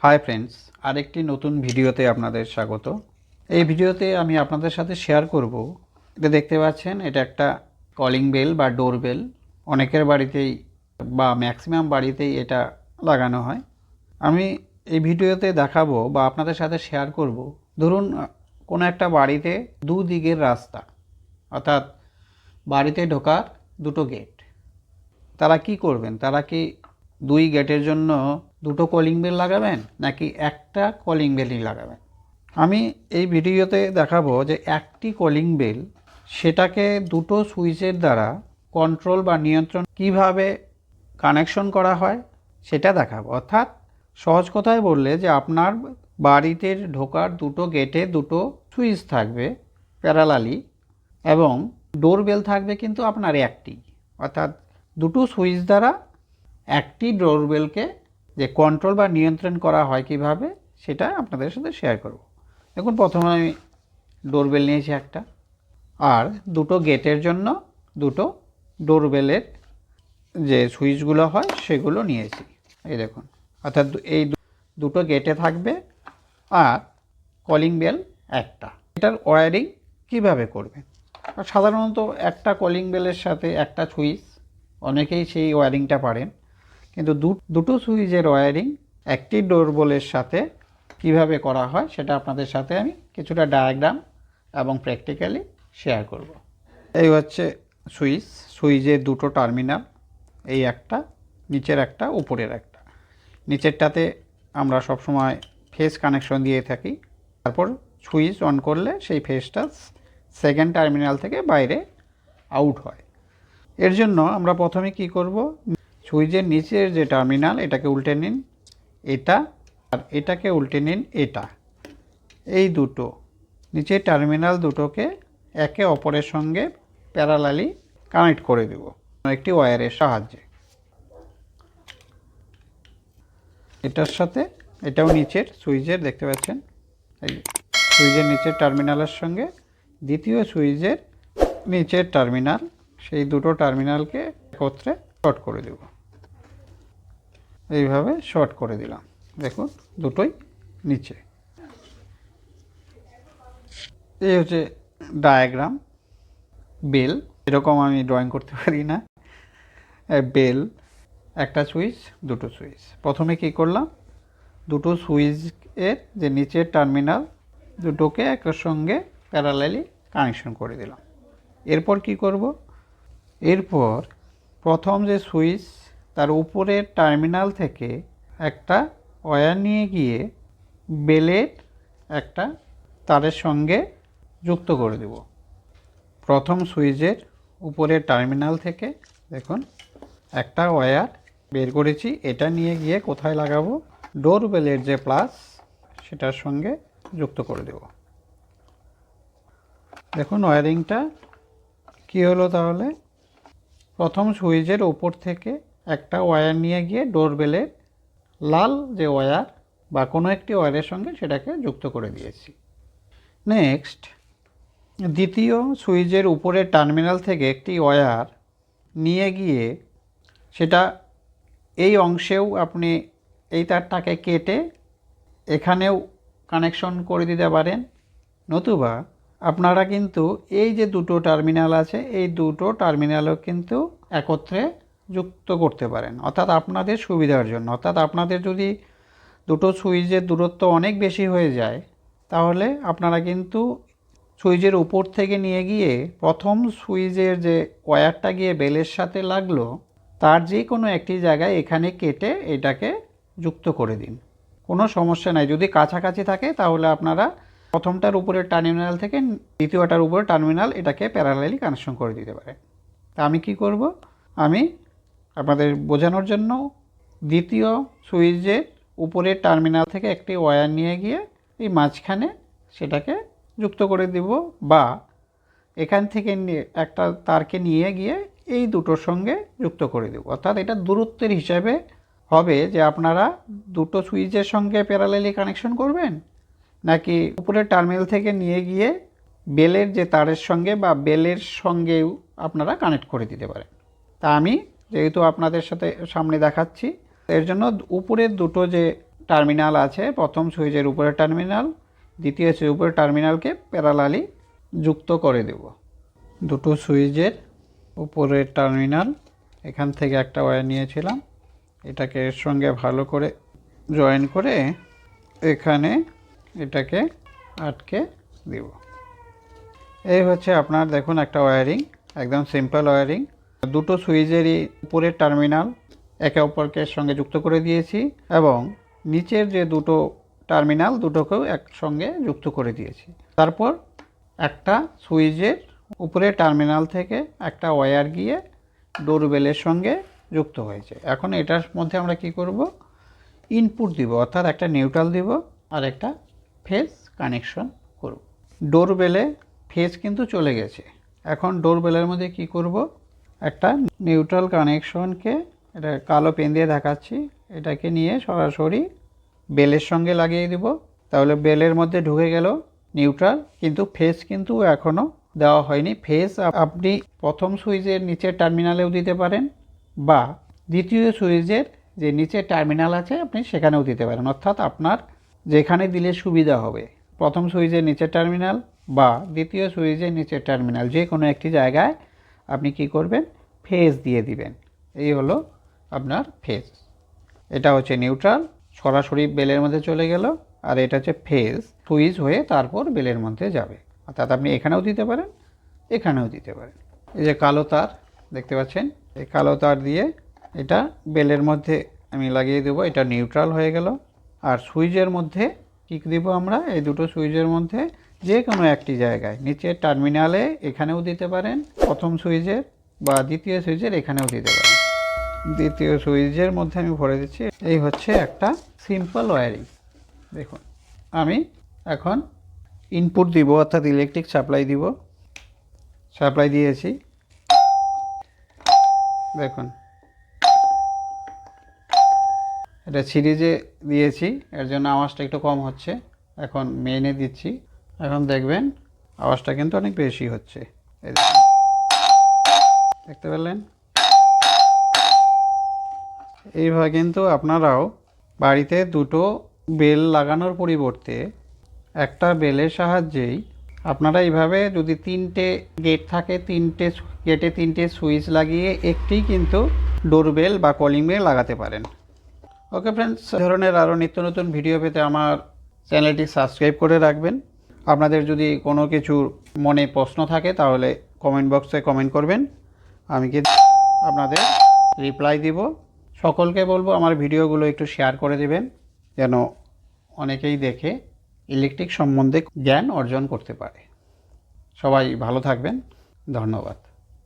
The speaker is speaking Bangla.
হাই ফ্রেন্ডস, আরেকটি নতুন ভিডিওতে আপনাদের স্বাগত। এই ভিডিওতে আমি আপনাদের সাথে শেয়ার করব, এটা দেখতে পাচ্ছেন, এটা একটা কলিং বেল বা ডোর বেল। অনেকের বাড়িতেই বা ম্যাক্সিমাম বাড়িতেই এটা লাগানো হয়। আমি এই ভিডিওতে দেখাবো বা আপনাদের সাথে শেয়ার করব, ধরুন কোনো একটা বাড়িতে দুদিকের রাস্তা, অর্থাৎ বাড়িতে ঢোকার দুটো গেট। তারা কি করবেন? তারা কি দুই গেটের জন্য দুটো কলিং বেল লাগাবেন নাকি একটা কলিং বেলই লাগাবেন? আমি এই ভিডিওতে দেখাবো যে একটি কলিং বেল, সেটাকে দুটো সুইচের দ্বারা কন্ট্রোল বা নিয়ন্ত্রণ কিভাবে কানেকশন করা হয় সেটা দেখাবো। অর্থাৎ সহজ কথায় বললে যে আপনার বাড়িতে ঢোকার দুটো গেটে দুটো সুইচ থাকবে প্যারালালি, এবং ডোর বেল থাকবে কিন্তু আপনার একটি। অর্থাৎ দুটো সুইচ দ্বারা একটি ডোরবেলকে যে কন্ট্রোল বা নিয়ন্ত্রণ করা হয় কিভাবে, সেটা আপনাদের সাথে শেয়ার করব। দেখুন, প্রথমে আমি ডোরবেল নিয়েছি একটা, আর দুটো গেটের জন্য দুটো ডোরবেলের যে সুইচগুলো হয় সেগুলো নিয়েছি। এই দেখুন, অর্থাৎ এই দুটো গেটে থাকবে আর কলিং বেল একটা। এটার ওয়্যারিং কিভাবে করবেন? সাধারণত একটা কলিং বেলের সাথে একটা সুইচ, অনেকেই সেই ওয়্যারিংটা পারেন, কিন্তু দুটো সুইচের ওয়্যারিং একটি ডোরবেলের সাথে কিভাবে করা হয় সেটা আপনাদের সাথে আমি কিছুটা ডায়াগ্রাম এবং প্র্যাকটিক্যালি শেয়ার করব। এই হচ্ছে সুইচের দুটো টার্মিনাল, এই একটা, নিচের একটা, উপরের একটা। নিচেরটাতে আমরা সবসময় ফেজ কানেকশন দিয়ে থাকি, তারপর সুইচ অন করলে সেই ফেজটা সেকেন্ড টার্মিনাল থেকে বাইরে আউট হয়। এর জন্য আমরা প্রথমে কি করব, সুইচের নিচের যে টার্মিনাল এটাকে উল্টে নিন, এটা, আর এটাকে উল্টে নিন, এটা। এই দুটো নিচের টার্মিনাল দুটোকে একে অপরের সঙ্গে প্যারালালি কানেক্ট করে দেব একটি ওয়্যারের সাহায্যে। এটার সাথে এটাও নিচের সুইচের, দেখতে পাচ্ছেন, এই সুইচের নিচের টার্মিনালের সঙ্গে দ্বিতীয় সুইচের নিচের টার্মিনাল, সেই দুটো টার্মিনালকে একত্রে শর্ট করে দেব। এইভাবে শর্ট করে দিলাম, দেখুন দুটোই নিচে। এই হচ্ছে ডায়াগ্রাম। বেল এরকম আমি ড্রয়িং করতে পারি না। বেল, একটা সুইচ, দুটো সুইচ। প্রথমে কি করলাম, দুটো সুইচের যে নিচের টার্মিনাল দুটোকে একের সঙ্গে প্যারালালি কানেকশন করে দিলাম। এরপর কি করব, এরপর প্রথম যে সুইচ তার উপরের টার্মিনাল থেকে একটা ওয়্যার নিয়ে গিয়ে বেলের একটা তারের সঙ্গে যুক্ত করে দেব। প্রথম সুইচের উপরের টার্মিনাল থেকে দেখুন একটা ওয়্যার বের করেছি, এটা নিয়ে গিয়ে কোথায় লাগাবো, ডোরবেলের যে প্লাস সেটার সঙ্গে যুক্ত করে দেব। দেখুন ওয়্যারিংটা কী হলো তাহলে, প্রথম সুইচের ওপর থেকে একটা ওয়্যার নিয়ে গিয়ে ডোরবেলের লাল যে ওয়্যার বা কোনো একটি ওয়্যারের সঙ্গে সেটাকে যুক্ত করে দিয়েছি। নেক্সট, দ্বিতীয় সুইচের উপরের টার্মিনাল থেকে একটি ওয়্যার নিয়ে গিয়ে সেটা এই অংশেও আপনি এই তারটাকে কেটে এখানেও কানেকশন করে দিতে পারেন, নতুবা আপনারা কিন্তু এই যে দুটো টার্মিনাল আছে এই দুটো টার্মিনালও কিন্তু একত্রে যুক্ত করতে পারেন, অর্থাৎ আপনাদের সুবিধার জন্য। অর্থাৎ আপনাদের যদি দুটো সুইচের দূরত্ব অনেক বেশি হয়ে যায়, তাহলে আপনারা কিন্তু সুইচের উপর থেকে নিয়ে গিয়ে প্রথম সুইচের যে ওয়্যারটা গিয়ে বেলের সাথে লাগলো তার যে কোনো একটি জায়গায় এখানে কেটে এটাকে যুক্ত করে দিন, কোনো সমস্যা নাই। যদি কাছাকাছি থাকে তাহলে আপনারা প্রথমটার উপরের টার্মিনাল থেকে দ্বিতীয়টার উপরের টার্মিনাল এটাকে প্যারালালি কানেকশন করে দিতে পারে। তা আমি কি করব, আমি আপনাদের বোঝানোর জন্য দ্বিতীয় সুইচের উপরের টার্মিনাল থেকে একটি ওয়্যার নিয়ে গিয়ে এই মাঝখানে সেটাকে যুক্ত করে দিব, বা এখান থেকে একটা তারকে নিয়ে গিয়ে এই দুটোর সঙ্গে যুক্ত করে দেব। অর্থাৎ এটা দূরত্বের হিসাবে হবে যে আপনারা দুটো সুইচের সঙ্গে প্যারালালি কানেকশন করবেন নাকি উপরের টার্মিনাল থেকে নিয়ে গিয়ে বেলের যে তারের সঙ্গে বা বেলের সঙ্গেও আপনারা কানেক্ট করে দিতে পারেন। তা আমি যেহেতু আপনাদের সাথে সামনে দেখাচ্ছি, এর জন্য উপরের দুটো যে টার্মিনাল আছে, প্রথম সুইচের উপরের টার্মিনাল, দ্বিতীয় সুইচের উপরের টার্মিনালকে প্যারালালি যুক্ত করে দেব। দুটো সুইচের উপরের টার্মিনাল, এখান থেকে একটা ওয়্যার নিয়েছিলাম, এটাকে এর সঙ্গে ভালো করে জয়েন করে এখানে এটাকে আটকে দেব। এই হচ্ছে আপনার দেখুন একটা ওয়্যারিং, একদম সিম্পল ওয়্যারিং। দুটো সুইচেরই উপরের টার্মিনাল একে অপরকে সঙ্গে যুক্ত করে দিয়েছি এবং নিচের যে দুটো টার্মিনাল দুটোকেও একসঙ্গে যুক্ত করে দিয়েছি। তারপর একটা সুইচের উপরের টার্মিনাল থেকে একটা ওয়্যার গিয়ে ডোরবেলের সঙ্গে যুক্ত হয়েছে। এখন এটার মধ্যে আমরা কি করব, ইনপুট দিব, অর্থাৎ একটা নিউট্রাল দিব আর একটা ফেজ কানেকশন করব। ডোরবেলে ফেজ কিন্তু চলে গেছে, এখন ডোরবেলের মধ্যে কি করব, একটা নিউট্রাল কানেকশনকে, এটা কালো পেন দিয়ে দেখাচ্ছি, এটাকে নিয়ে সরাসরি বেলের সঙ্গে লাগিয়ে দিব। তাহলে বেলের মধ্যে ঢুকে গেল নিউট্রাল, কিন্তু ফেজ কিন্তু এখনও দেওয়া হয়নি। ফেজ আপনি প্রথম সুইচের নিচের টার্মিনালেও দিতে পারেন বা দ্বিতীয় সুইচের যে নিচের টার্মিনাল আছে আপনি সেখানেও দিতে পারেন, অর্থাৎ আপনার যেখানে দিলে সুবিধা হবে, প্রথম সুইচের নিচের টার্মিনাল বা দ্বিতীয় সুইচের নিচের টার্মিনাল, যে কোনো একটি জায়গায় আপনি কি করবেন, ফেজ দিয়ে দিবেন। এই হলো আপনার ফেজ। এটা হচ্ছে নিউট্রাল, সরাসরি বেলের মধ্যে চলে গেল, আর এটা হচ্ছে ফেজ, সুইচ হয়ে তারপর বেলের মধ্যে যাবে। অর্থাৎ আপনি এখানেও দিতে পারেন, এখানেও দিতে পারেন। এই যে কালো তার দেখতে পাচ্ছেন, এই কালো তার দিয়ে এটা বেলের মধ্যে আমি লাগিয়ে দেবো, এটা নিউট্রাল হয়ে গেল। আর সুইচের মধ্যে কী দিব আমরা, এই দুটো সুইচের মধ্যে যে কোনো একটি জায়গায় নিচের টার্মিনালে এখানেও দিতে পারেন প্রথম সুইচের, বা দ্বিতীয় সুইচের এখানেও দিতে পারেন। দ্বিতীয় সুইচের মধ্যে আমি ভরে দিচ্ছি। এই হচ্ছে একটা সিম্পল ওয়্যারিং। দেখুন আমি এখন ইনপুট দিব, অর্থাৎ ইলেকট্রিক সাপ্লাই দিব, সাপ্লাই দিয়েছি, দেখুন এটা সিরিজে দিয়েছি, এর জন্য আওয়াজটা একটু কম হচ্ছে। এখন মেইনে দিচ্ছি, এখন দেখবেন আওয়াজটা কিন্তু অনেক বেশি হচ্ছে, দেখতে পেলেন। এইভাবে কিন্তু আপনারাও বাড়িতে দুটো বেল লাগানোর পরিবর্তে একটা বেলের সাহায্যেই আপনারা এইভাবে যদি তিনটে গেট থাকে, তিনটে গেটে তিনটে সুইচ লাগিয়ে একটি কিন্তু ডোরবেল বা কলিং বেল লাগাতে পারেন। ওকে ফ্রেন্ডস, ধরনের আরও নিত্য নতুন ভিডিও পেতে আমার চ্যানেলটি সাবস্ক্রাইব করে রাখবেন। আপনাদের যদি কোনো কিছু মনে প্রশ্ন থাকে তাহলে কমেন্ট বক্সে কমেন্ট করবেন, আমি কি আপনাদের রিপ্লাই দিব। সকলকে বলবো আমার ভিডিওগুলো একটু শেয়ার করে দেবেন, যেন অনেকেই দেখে ইলেকট্রিক সম্বন্ধে জ্ঞান অর্জন করতে পারে। সবাই ভালো থাকবেন, ধন্যবাদ।